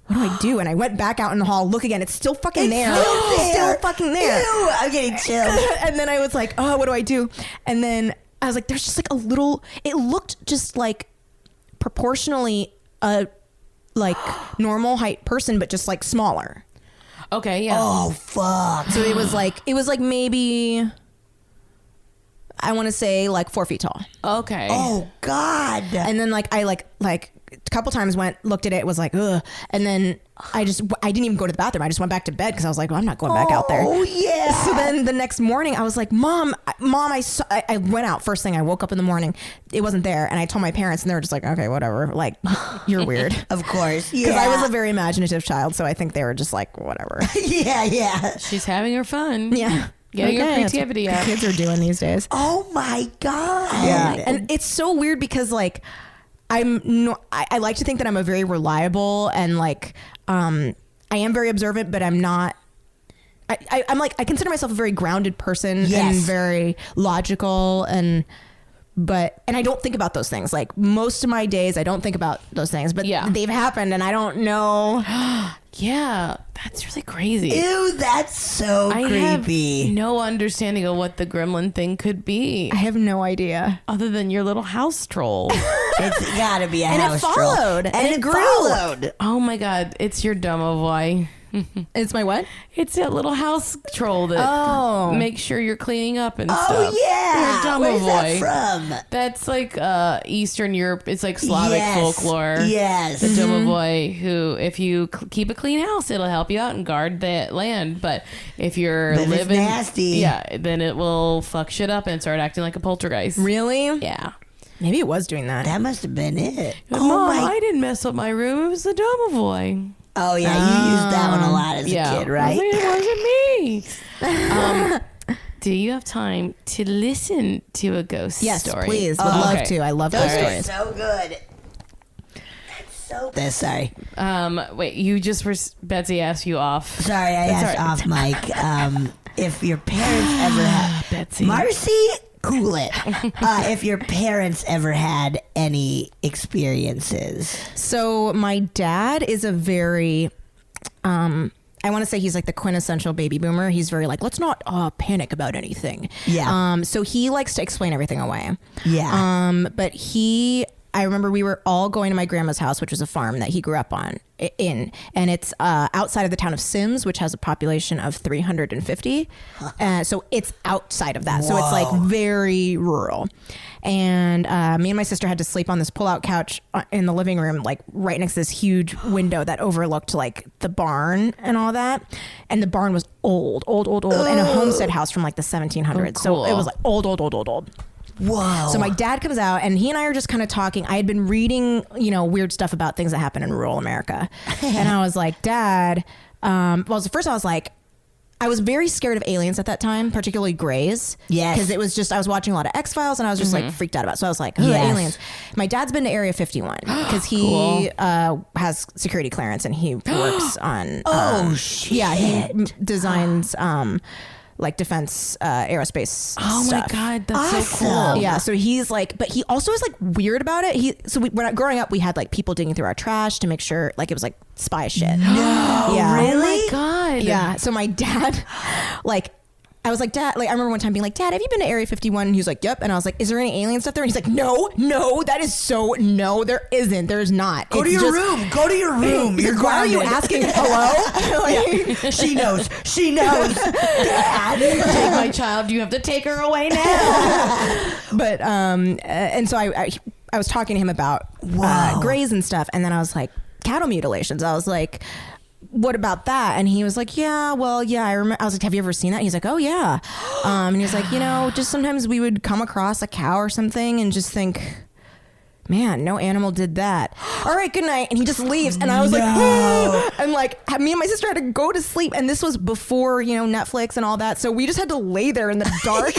what do I do? And I went back out in the hall, look again. It's still fucking there. Still fucking there. Ew, I'm getting chills. And then I was like, oh, what do I do? And then I was like, there's just like a little, it looked just like proportionally a like normal height person, but just like smaller. Okay, yeah. Oh, fuck. So it was like maybe, I want to say like 4 feet tall. Okay. Oh, God. And then like I like a couple times looked at it, was like, ugh. And then I didn't even go to the bathroom. I just went back to bed because I was like, well, I'm not going back out there. Oh, yeah. So then the next morning I was like, Mom, I went out first thing. I woke up in the morning. It wasn't there. And I told my parents, and they were just like, okay, whatever. Like, you're weird. Of course. Yeah. Because I was a very imaginative child. So I think they were just like, whatever. Yeah. She's having her fun. Yeah. Getting her Okay, that's creativity what out. kids are doing these days. Oh, my God. Yeah. And it's so weird because like, I like to think that I'm a very reliable and like, I am very observant, but I'm not, I'm like, I consider myself a very grounded person and very logical and I don't think about those things. Like most of my days, I don't think about those things, but they've happened and I don't know. Yeah, that's really crazy. Ew, that's so creepy. I have no understanding of what the gremlin thing could be. I have no idea. Other than your little house troll. It's gotta be a And house it followed. troll. And it grew. Followed. Oh my God, it's your dumb boy. It's my what? It's that little house troll that makes sure you're cleaning up and stuff. Oh, yeah. Your dumb Where's boy. that from? That's like Eastern Europe. It's like Slavic folklore. Yes. The dumb boy who, if you keep a clean house, it'll help you out and guard that land. But if you're But living it's nasty. yeah, then it will fuck shit up and start acting like a poltergeist. Really? Yeah. Maybe it was doing that. That must have been it. Mom, I didn't mess up my room. It was the dumb boy. Oh, yeah. You used that one a lot as a kid, right? It wasn't me. Do you have time to listen to a ghost story? Yes, please. Would love to. I love those stories. So good. That's so good. Sorry. Wait, you just were, Betsy asked you off. Sorry, I asked off mic. If your parents ever had... Betsy. Marcy, cool it. If your parents ever had any experiences. So my dad is a very, I want to say he's like the quintessential baby boomer. He's very like, let's not panic about anything. Yeah. So he likes to explain everything away. Yeah. But I remember we were all going to my grandma's house, which was a farm that he grew up in, and it's outside of the town of Sims, which has a population of 350. So it's outside of that. Whoa. So it's like very rural. And me and my sister had to sleep on this pull-out couch in the living room, like right next to this huge window that overlooked like the barn and all that. And the barn was old, and a homestead house from like the 1700s. Oh, cool. So it was like old. Whoa. So my dad comes out and he and I are just kind of talking. I had been reading, weird stuff about things that happen in rural America. And I was like, Dad, first I was like, I was very scared of aliens at that time, particularly Greys. Yes. Because it was just, I was watching a lot of X-Files and I was just like freaked out about it. So I was like, aliens. My dad's been to Area 51 because he has security clearance and he works on... shit. Yeah, he designs... like defense aerospace stuff. My God, that's so cool. Yeah, so he's like, but he also is like weird about it. When growing up, we had like people digging through our trash to make sure like it was like spy shit. No, yeah. really? Oh my God. Yeah. So my dad, like, I was like, Dad, like I remember one time being like, Dad, have you been to Area 51? And he was like, yep. And I was like, is there any alien stuff there? And he's like, no, that is no, there isn't. There's not. Go to your room. You're Why are you grounded. asking? Hello? Like, She knows. Dad. Take my child. You have to take her away now. But and so I was talking to him about grays and stuff, and then I was like, cattle mutilations. I was like, what about that? And he was like, I remember. I was like, have you ever seen that? He's like, oh yeah. And he was like, just sometimes we would come across a cow or something and just think, man, no animal did that. All right, good night. And he just leaves. And I was like, and like me and my sister had to go to sleep. And this was before, you know, Netflix and all that. So we just had to lay there in the dark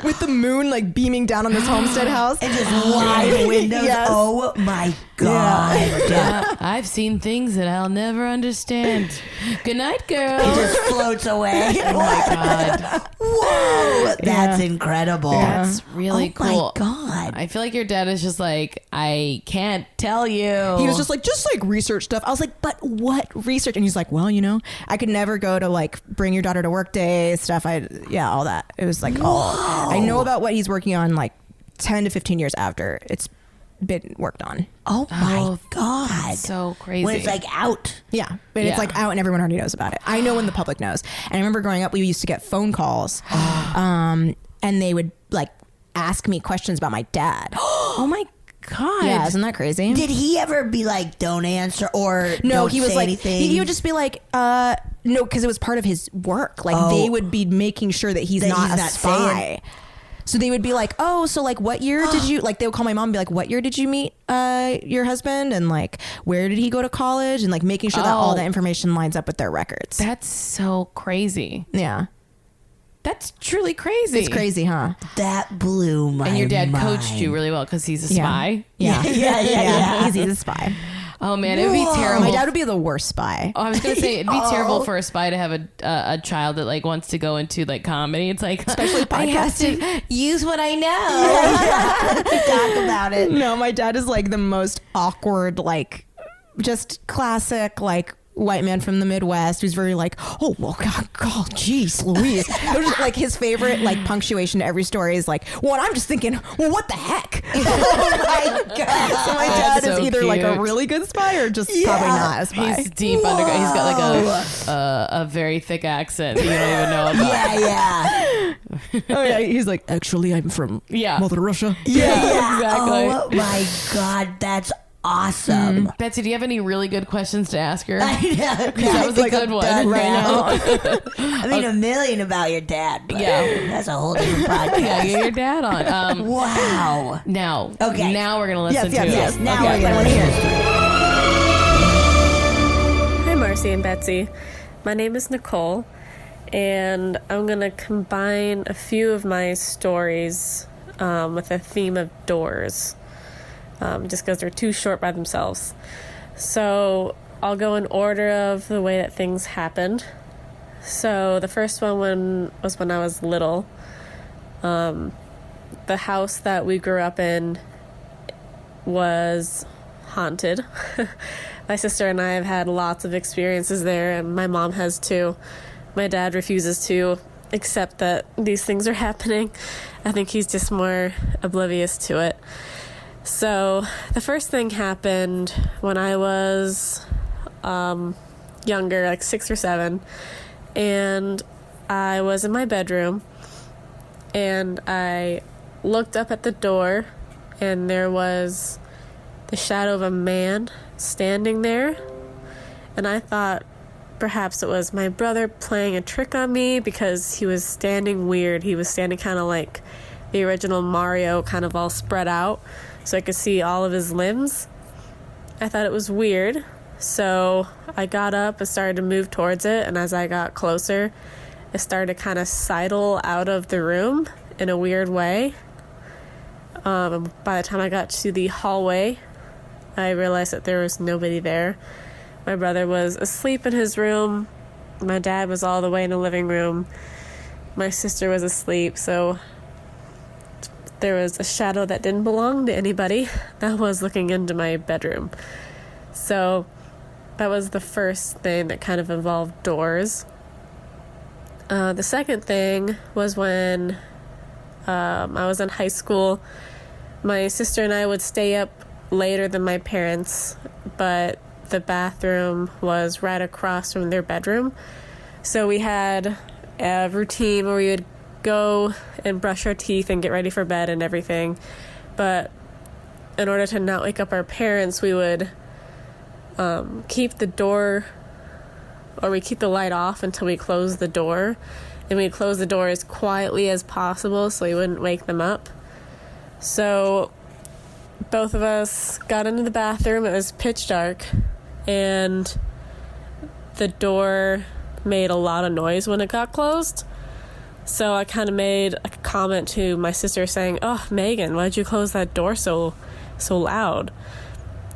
with the moon like beaming down on this homestead house. And just wide windows. Yes. Oh my God. Yeah. I've seen things that I'll never understand. Good night, girl. It just floats away. Oh my God. Whoa. That's incredible. That's really cool. Oh my God. I feel like your dad is just like, I can't tell you. He was just like research stuff. I was like, but what research? And he's like, well, you know, I could never go to like bring your daughter to work day stuff. All that. It was like, I know about what he's working on like 10 to 15 years after it's been worked on. Oh my God. That's so crazy. When it's like out. Yeah. But it's like out and everyone already knows about it. I know when the public knows. And I remember growing up, we used to get phone calls and they would like ask me questions about my dad. Oh my God. Yeah, isn't that crazy? Did he ever be like, don't answer or no, don't he was say like, anything? he would just be like, no, because it was part of his work. Like they would be making sure that he's not a spy. So they would be like, oh, so like what year did you, like they would call my mom and be like, what year did you meet your husband? And like, where did he go to college? And like making sure that all that information lines up with their records. That's so crazy. Yeah. That's truly crazy. It's crazy, huh? That blew my mind. And your dad coached you really well because he's a spy. Yeah. Yeah. He's a spy. Oh man, it would be terrible. My dad would be the worst spy. Oh, I was gonna say it'd be terrible for a spy to have a child that like wants to go into like comedy. It's like, especially podcasting. I have to use what I know. Talk about it. No, my dad is like the most awkward, like just classic, like white man from the Midwest who's very like, oh well, God, geez, Louise. It was just, like his favorite like punctuation to every story is like, well, I'm just thinking, well, what the heck? Oh my God. So my dad is either like a really good spy or just probably not a spy. He's deep underground. He's got like a very thick accent that you don't even know about. Yeah. Oh yeah, he's like, actually, I'm from Mother Russia. Yeah, exactly. Oh my God, that's awesome. Betsy, do you have any really good questions to ask her? I know. That was a good one right now. I mean, a million about your dad. But that's a whole different podcast. Yeah, get your dad on. Wow. Now, okay. Now we're gonna listen to it. Yes. Now we're gonna hear it. Hi, Marcy and Betsy. My name is Nicole, and I'm gonna combine a few of my stories with a theme of doors. Just because they're too short by themselves. So I'll go in order of the way that things happened. So the first one was when I was little. The house that we grew up in was haunted. My sister and I have had lots of experiences there, and my mom has too. My dad refuses to accept that these things are happening. I think he's just more oblivious to it. So the first thing happened when I was younger, like 6 or 7, and I was in my bedroom, and I looked up at the door, and there was the shadow of a man standing there, and I thought perhaps it was my brother playing a trick on me because he was standing weird. He was standing kind of like the original Mario, kind of all spread out, so I could see all of his limbs. I thought it was weird, so I got up and started to move towards it, and as I got closer, it started to kind of sidle out of the room in a weird way. By the time I got to the hallway, I realized that there was nobody there. My brother was asleep in his room. My dad was all the way in the living room. My sister was asleep, so there was a shadow that didn't belong to anybody that was looking into my bedroom. So that was the first thing that kind of involved doors. The second thing was when I was in high school. My sister and I would stay up later than my parents, but the bathroom was right across from their bedroom. So we had a routine where we would go and brush our teeth and get ready for bed and everything. But in order to not wake up our parents, we would keep the door, or we keep the light off until we close the door. And we'd close the door as quietly as possible so we wouldn't wake them up. So both of us got into the bathroom. It was pitch dark, and the door made a lot of noise when it got closed. So I kind of made a comment to my sister saying, "Oh, Megan, why'd you close that door so loud?"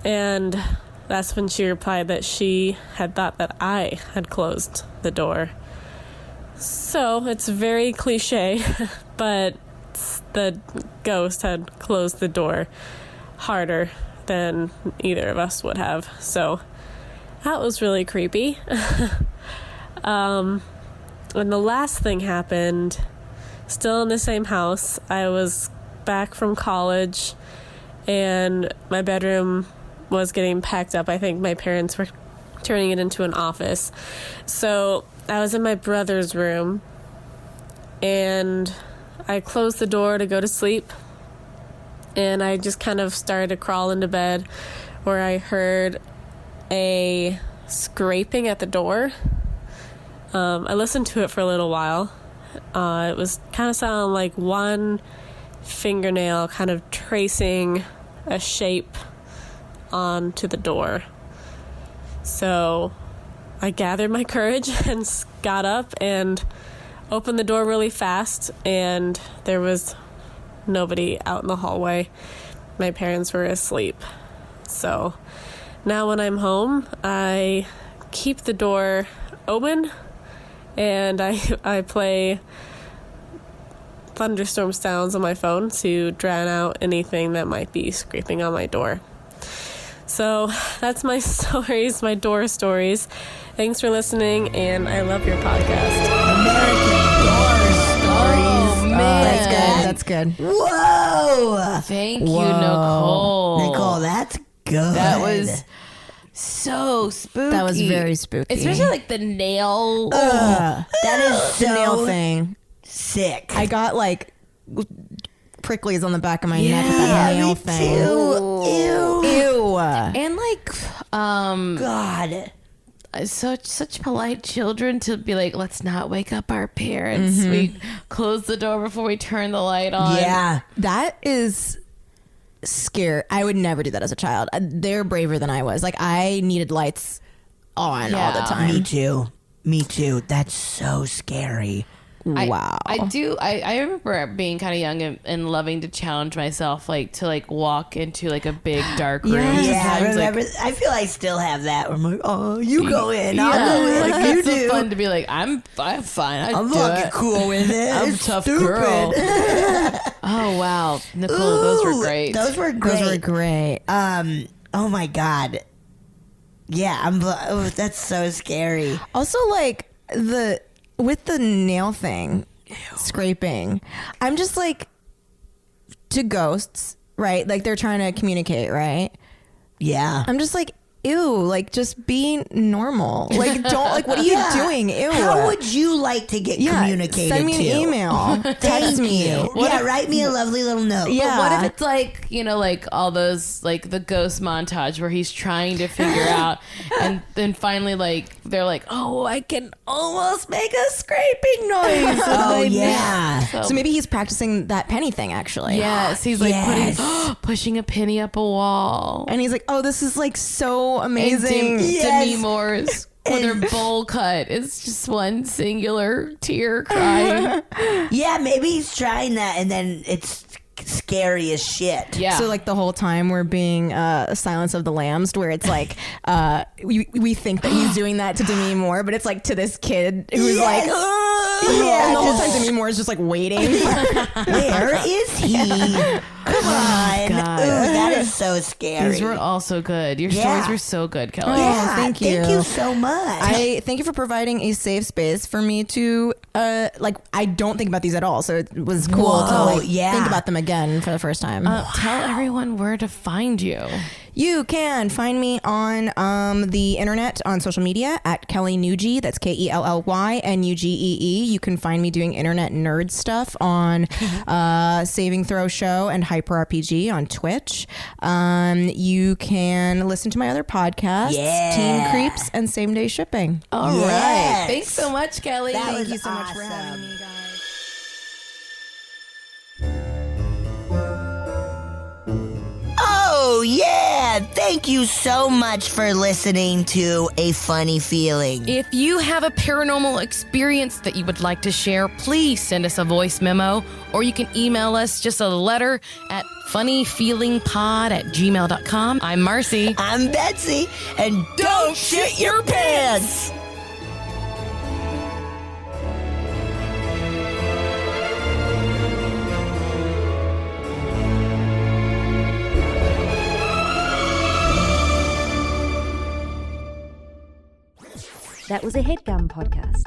And that's when she replied that she had thought that I had closed the door. So it's very cliche, but the ghost had closed the door harder than either of us would have. So that was really creepy. And the last thing happened, still in the same house. I was back from college, and my bedroom was getting packed up. I think my parents were turning it into an office. So I was in my brother's room, and I closed the door to go to sleep, and I just kind of started to crawl into bed, where I heard a scraping at the door. I listened to it for a little while. It was kind of sounding like one fingernail kind of tracing a shape onto the door. So I gathered my courage and got up and opened the door really fast, and there was nobody out in the hallway. My parents were asleep. So now when I'm home, I keep the door open, and I play thunderstorm sounds on my phone to drown out anything that might be scraping on my door. So that's my stories, my door stories. Thanks for listening, and I love your podcast. American Door Stories. Oh, man. That's good. Whoa! Thank you, Nicole. Nicole, that's good. That was so spooky. That was very spooky. Especially like the nail. that is the nail so thing. sick. I got like pricklies on the back of my neck with that nail me thing. too. Ew. And like, God. such polite children to be like, let's not wake up our parents. We close the door before we turn the light on. Yeah. That is scary. I would never do that as a child. They're braver than I was. Like, I needed lights on all the Yeah. time. Me too. That's so scary. Wow. I remember being kind of young and loving to challenge myself, like to like walk into like a big dark room. Yeah, I Sometimes, remember. like, I feel I still have that. Where I'm like, oh, you go in, yeah, I'll go in. like You it's so do. fun to be like, I'm fine. I'm do fucking it. cool with it. I'm a It's tough stupid. girl. Oh wow, Nicole, those were Ooh, great. Those were great. Those were great. Oh my god. Yeah, that's so scary. Also, like, with the nail thing, scraping, I'm just like, to ghosts, right? Like, they're trying to communicate, right? Yeah. I'm just like, ew, like, just be normal. Like, don't, like, what are you doing? Ew. How would you like to get communicated send me an to? email. Text me. Write me a lovely little note. Yeah. But what if it's like, you know, like all those, like the ghost montage where he's trying to figure out, and then finally, like, they're like, oh, I can almost make a scraping noise. Oh, yeah. So maybe he's practicing that penny thing, actually. Yes, he's like Yes. pushing a penny up a wall. And he's like, oh, this is like so amazing. And Yes. Demi Moore's with her bowl cut. It's just one singular tear crying. Yeah, maybe he's trying that, and then it's scary as shit. Yeah. So like the whole time we're being Silence of the Lambs, where it's like we think that he's doing that to Demi Moore, but it's like to this kid who's Yes. like, Yeah, and the whole just- time Demi Moore is just like waiting. Where is he? Come on. God. Ooh, that is so scary. These were all so good. Your Yeah. stories were so good, Kelly. yeah, thank you. Thank you so much. I thank you for providing a safe space for me to like, I don't think about these at all, so it was cool to Whoa, like yeah. think about them again for the first time. Tell everyone where to find you. You can find me on the internet, on social media at Kelly Nugee. That's KELLYNUGEE. You can find me doing internet nerd stuff on Saving Throw Show and Hyper RPG on Twitch. You can listen to my other podcasts, Yeah. Teen Creeps and Same Day Shipping. All right. Yes. Thanks so much, Kelly. That Thank was you so much for awesome. having me, guys. Oh thank you so much for listening to A Funny Feeling. If you have a paranormal experience that you would like to share, please send us a voice memo, or you can email us just a letter at funnyfeelingpod@gmail.com. I'm Marcy. I'm Betsy. And don't shit your pants! That was a HeadGum podcast.